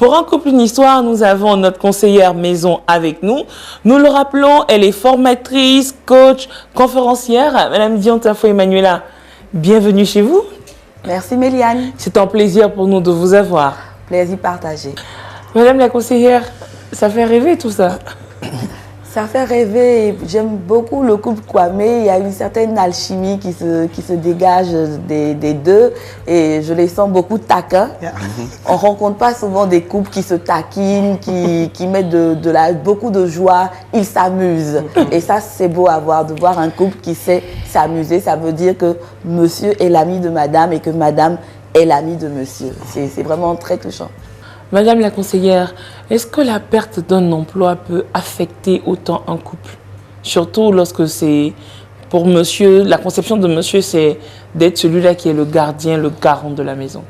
Pour un couple, une histoire, nous avons notre conseillère maison avec nous. Nous le rappelons, elle est formatrice, coach, conférencière. Madame Dianta Emmanuela, bienvenue chez vous. Merci Méliane. C'est un plaisir pour nous de vous avoir. Plaisir partagé. Madame la conseillère, ça fait rêver tout ça. Ça fait rêver. J'aime beaucoup le couple Kwame. Il y a une certaine alchimie qui se dégage des deux et je les sens beaucoup taquins. On ne rencontre pas souvent des couples qui se taquinent, qui mettent beaucoup de joie. Ils s'amusent. Et ça, c'est beau à voir, de voir un couple qui sait s'amuser. Ça veut dire que monsieur est l'ami de madame et que madame est l'ami de monsieur. C'est vraiment très touchant. Madame la conseillère, est-ce que la perte d'un emploi peut affecter autant un couple? Surtout lorsque c'est pour monsieur, la conception de monsieur, c'est d'être celui-là qui est le gardien, le garant de la maison.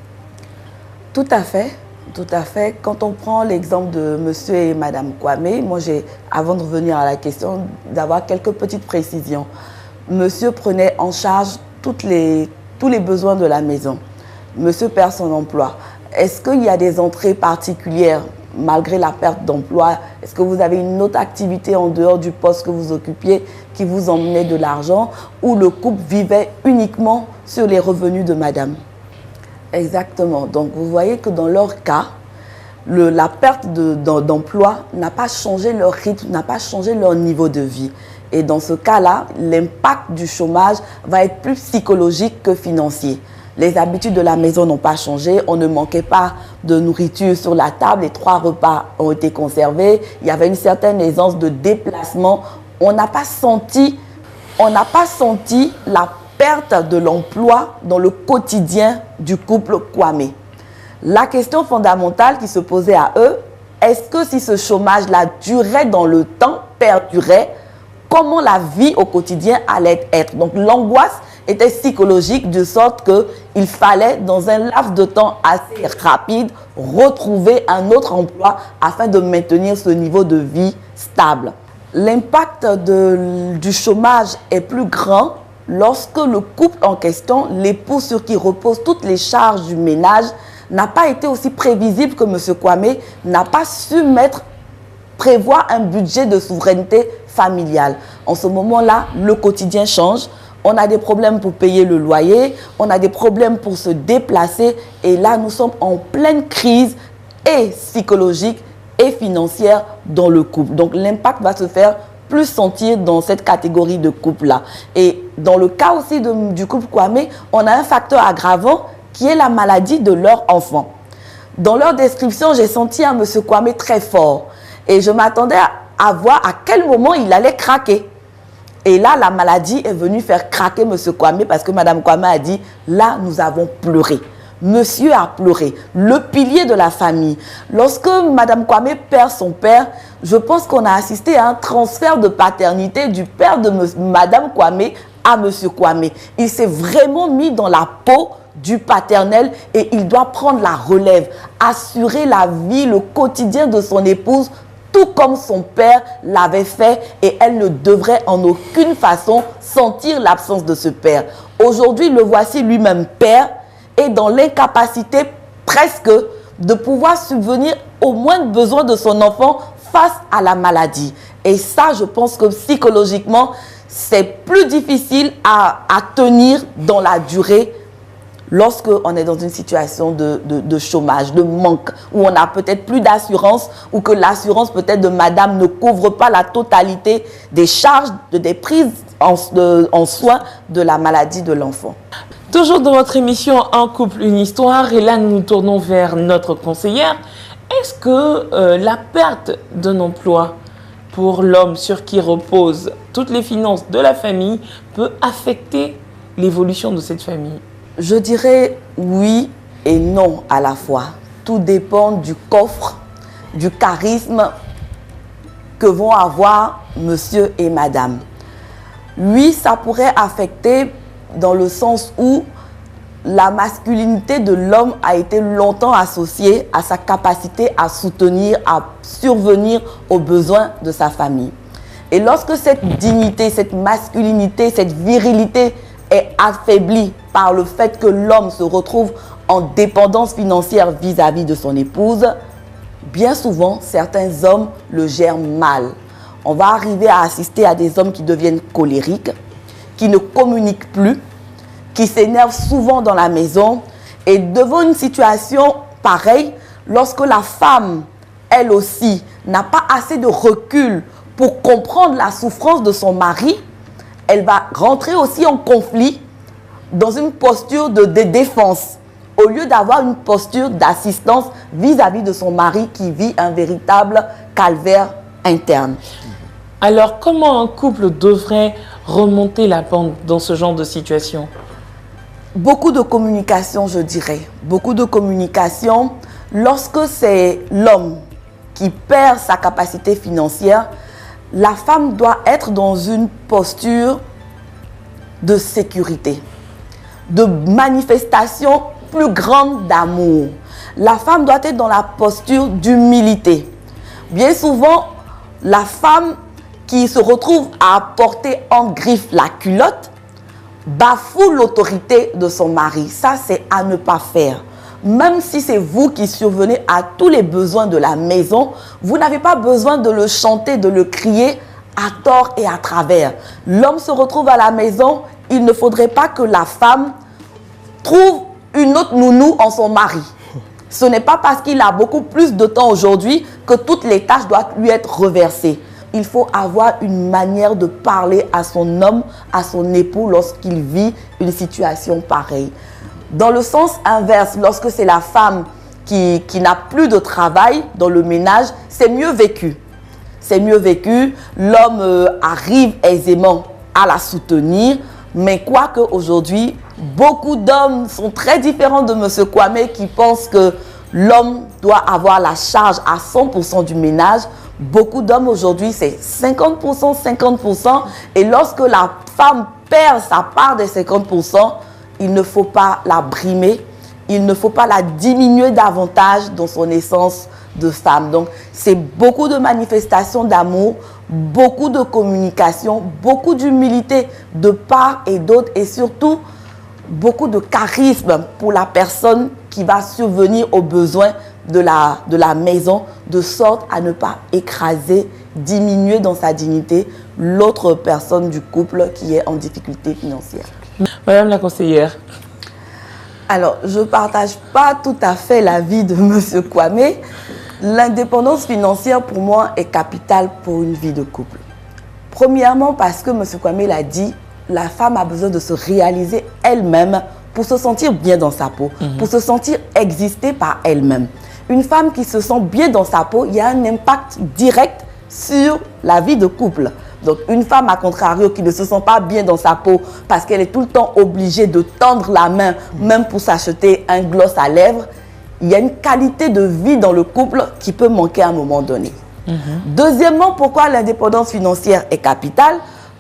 Tout à fait, tout à fait. Quand on prend l'exemple de monsieur et madame Kwame, moi j'ai, avant de revenir à la question, d'avoir quelques petites précisions. Monsieur prenait en charge tous les besoins de la maison. Monsieur perd son emploi. Est-ce qu'il y a des entrées particulières malgré la perte d'emploi? Est-ce que vous avez une autre activité en dehors du poste que vous occupiez qui vous emmenait de l'argent ou le couple vivait uniquement sur les revenus de madame? Exactement. Donc vous voyez que dans leur cas, la perte d'emploi n'a pas changé leur rythme, n'a pas changé leur niveau de vie. Et dans ce cas-là, l'impact du chômage va être plus psychologique que financier. Les habitudes de la maison n'ont pas changé. On ne manquait pas de nourriture sur la table. Les 3 repas ont été conservés. Il y avait une certaine aisance de déplacement. On n'a pas senti la perte de l'emploi dans le quotidien du couple Kwame. La question fondamentale qui se posait à eux, est-ce que si ce chômage-là durait dans le temps, perdurait, comment la vie au quotidien allait être? Donc l'angoisse était psychologique de sorte qu'il fallait, dans un laps de temps assez rapide, retrouver un autre emploi afin de maintenir ce niveau de vie stable. L'impact du chômage est plus grand lorsque le couple en question, l'époux sur qui reposent toutes les charges du ménage, n'a pas été aussi prévisible que M. Kwame, n'a pas su prévoir un budget de souveraineté familiale. En ce moment-là, le quotidien change. On a des problèmes pour payer le loyer, on a des problèmes pour se déplacer et là, nous sommes en pleine crise et psychologique et financière dans le couple. Donc, l'impact va se faire plus sentir dans cette catégorie de couple-là. Et dans le cas aussi du couple Kwame, on a un facteur aggravant qui est la maladie de leur enfant. Dans leur description, j'ai senti un M. Kwame très fort et je m'attendais à voir à quel moment il allait craquer. Et là, la maladie est venue faire craquer M. Kwame parce que Mme Kwame a dit, là, nous avons pleuré. Monsieur a pleuré, le pilier de la famille. Lorsque Mme Kwame perd son père, je pense qu'on a assisté à un transfert de paternité du père de Mme Kwame à M. Kwame. Il s'est vraiment mis dans la peau du paternel et il doit prendre la relève, assurer la vie, le quotidien de son épouse, tout comme son père l'avait fait et elle ne devrait en aucune façon sentir l'absence de ce père. Aujourd'hui, le voici lui-même père et dans l'incapacité presque de pouvoir subvenir aux moindres besoins de son enfant face à la maladie. Et ça, je pense que psychologiquement, c'est plus difficile à tenir dans la durée lorsqu'on est dans une situation de chômage, de manque, où on n'a peut-être plus d'assurance, ou que l'assurance peut-être de madame ne couvre pas la totalité des charges, des prises en soin de la maladie de l'enfant. Toujours dans votre émission Un couple, une histoire, et là nous nous tournons vers notre conseillère. Est-ce que la perte d'un emploi pour l'homme sur qui reposent toutes les finances de la famille peut affecter l'évolution de cette famille? Je dirais oui et non à la fois. Tout dépend du coffre, du charisme que vont avoir monsieur et madame. Oui, ça pourrait affecter dans le sens où la masculinité de l'homme a été longtemps associée à sa capacité à soutenir, à survenir aux besoins de sa famille. Et lorsque cette dignité, cette masculinité, cette virilité est affaiblie par le fait que l'homme se retrouve en dépendance financière vis-à-vis de son épouse, bien souvent, certains hommes le gèrent mal. On va arriver à assister à des hommes qui deviennent colériques, qui ne communiquent plus, qui s'énervent souvent dans la maison. Et devant une situation pareille, lorsque la femme, elle aussi, n'a pas assez de recul pour comprendre la souffrance de son mari, elle va rentrer aussi en conflit dans une posture de défense, au lieu d'avoir une posture d'assistance vis-à-vis de son mari qui vit un véritable calvaire interne. Alors, comment un couple devrait remonter la pente dans ce genre de situation? Beaucoup de communication, je dirais. Beaucoup de communication. Lorsque c'est l'homme qui perd sa capacité financière, la femme doit être dans une posture de sécurité, de manifestation plus grande d'amour. La femme doit être dans la posture d'humilité. Bien souvent, la femme qui se retrouve à porter en griffe la culotte bafoue l'autorité de son mari. Ça, c'est à ne pas faire. Même si c'est vous qui survenez à tous les besoins de la maison, vous n'avez pas besoin de le chanter, de le crier à tort et à travers. L'homme se retrouve à la maison, il ne faudrait pas que la femme trouve une autre nounou en son mari. Ce n'est pas parce qu'il a beaucoup plus de temps aujourd'hui que toutes les tâches doivent lui être reversées. Il faut avoir une manière de parler à son homme, à son époux lorsqu'il vit une situation pareille. Dans le sens inverse, lorsque c'est la femme qui n'a plus de travail dans le ménage, c'est mieux vécu. C'est mieux vécu, l'homme arrive aisément à la soutenir, mais quoique aujourd'hui, beaucoup d'hommes sont très différents de M. Kwame qui pense que l'homme doit avoir la charge à 100% du ménage. Beaucoup d'hommes aujourd'hui, c'est 50%, 50%. Et lorsque la femme perd sa part des 50%, il ne faut pas la brimer, il ne faut pas la diminuer davantage dans son essence de femme. Donc, c'est beaucoup de manifestations d'amour, beaucoup de communication, beaucoup d'humilité de part et d'autre et surtout beaucoup de charisme pour la personne qui va survenir aux besoins de la maison, de sorte à ne pas écraser, diminuer dans sa dignité l'autre personne du couple qui est en difficulté financière. Madame la conseillère. Alors, je ne partage pas tout à fait l'avis de M. Kwame. L'indépendance financière, pour moi, est capitale pour une vie de couple. Premièrement, parce que M. Kwame l'a dit, la femme a besoin de se réaliser elle-même pour se sentir bien dans sa peau, pour se sentir exister par elle-même. Une femme qui se sent bien dans sa peau, il y a un impact direct sur la vie de couple. Donc, une femme, à contrario, qui ne se sent pas bien dans sa peau parce qu'elle est tout le temps obligée de tendre la main, même pour s'acheter un gloss à lèvres, il y a une qualité de vie dans le couple qui peut manquer à un moment donné. Deuxièmement, pourquoi l'indépendance financière est capitale?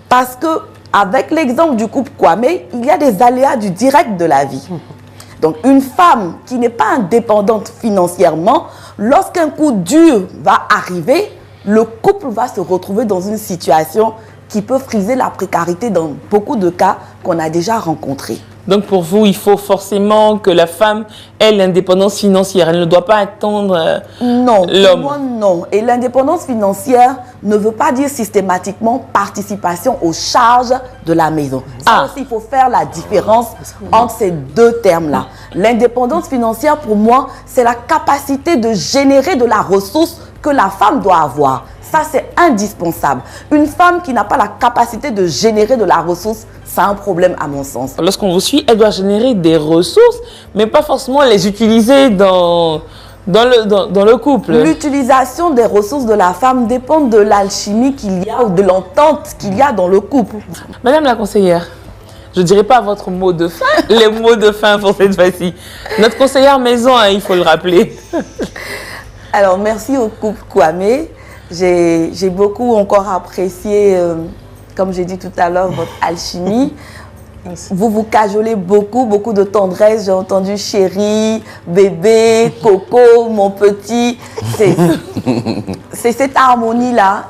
Parce que, avec l'exemple du couple Kwame, il y a des aléas du direct de la vie. Donc, une femme qui n'est pas indépendante financièrement, lorsqu'un coup dur va arriver, le couple va se retrouver dans une situation qui peut friser la précarité dans beaucoup de cas qu'on a déjà rencontrés. Donc pour vous, il faut forcément que la femme ait l'indépendance financière. Elle ne doit pas attendre non, l'homme. Pour moi, non. Et l'indépendance financière ne veut pas dire systématiquement participation aux charges de la maison. Ça aussi, il faut faire la différence entre ces deux termes-là. L'indépendance financière, pour moi, c'est la capacité de générer de la ressource que la femme doit avoir. Ça, c'est indispensable. Une femme qui n'a pas la capacité de générer de la ressource, c'est un problème à mon sens. Lorsqu'on vous suit, elle doit générer des ressources, mais pas forcément les utiliser dans le couple. L'utilisation des ressources de la femme dépend de l'alchimie qu'il y a ou de l'entente qu'il y a dans le couple. Madame la conseillère, je ne dirai pas votre mot de fin, les mots de fin pour cette fois-ci. Notre conseillère maison, hein, il faut le rappeler. Alors, merci au couple Kwame. J'ai beaucoup encore apprécié, comme j'ai dit tout à l'heure, votre alchimie. Vous vous cajolez beaucoup, beaucoup de tendresse. J'ai entendu chérie, bébé, coco, mon petit. C'est cette harmonie-là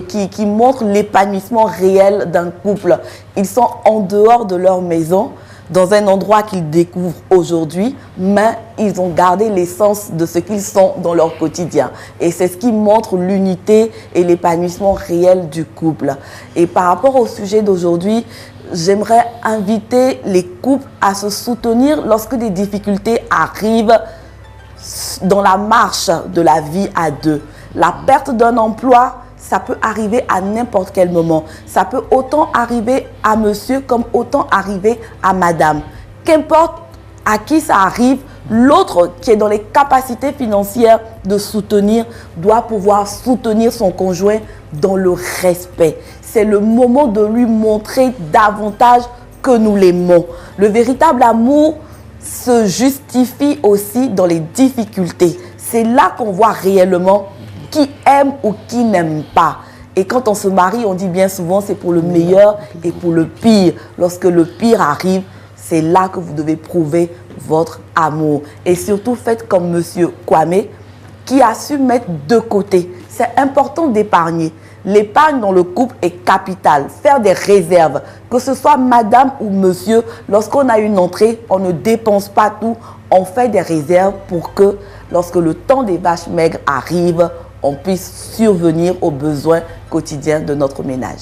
qui montre l'épanouissement réel d'un couple. Ils sont en dehors de leur maison, dans un endroit qu'ils découvrent aujourd'hui, mais ils ont gardé l'essence de ce qu'ils sont dans leur quotidien. Et c'est ce qui montre l'unité et l'épanouissement réel du couple. Et par rapport au sujet d'aujourd'hui, j'aimerais inviter les couples à se soutenir lorsque des difficultés arrivent dans la marche de la vie à deux. La perte d'un emploi, ça peut arriver à n'importe quel moment. Ça peut autant arriver à monsieur comme autant arriver à madame. Qu'importe à qui ça arrive, l'autre qui est dans les capacités financières de soutenir doit pouvoir soutenir son conjoint dans le respect. C'est le moment de lui montrer davantage que nous l'aimons. Le véritable amour se justifie aussi dans les difficultés. C'est là qu'on voit réellement qui aime ou qui n'aime pas. Et quand on se marie, on dit bien souvent c'est pour le meilleur et pour le pire. Lorsque le pire arrive, c'est là que vous devez prouver votre amour. Et surtout, faites comme Monsieur Kwame, qui a su mettre de côté. C'est important d'épargner. L'épargne dans le couple est capitale. Faire des réserves, que ce soit madame ou monsieur, lorsqu'on a une entrée, on ne dépense pas tout. On fait des réserves pour que, lorsque le temps des vaches maigres arrive, on puisse survenir aux besoins quotidiens de notre ménage.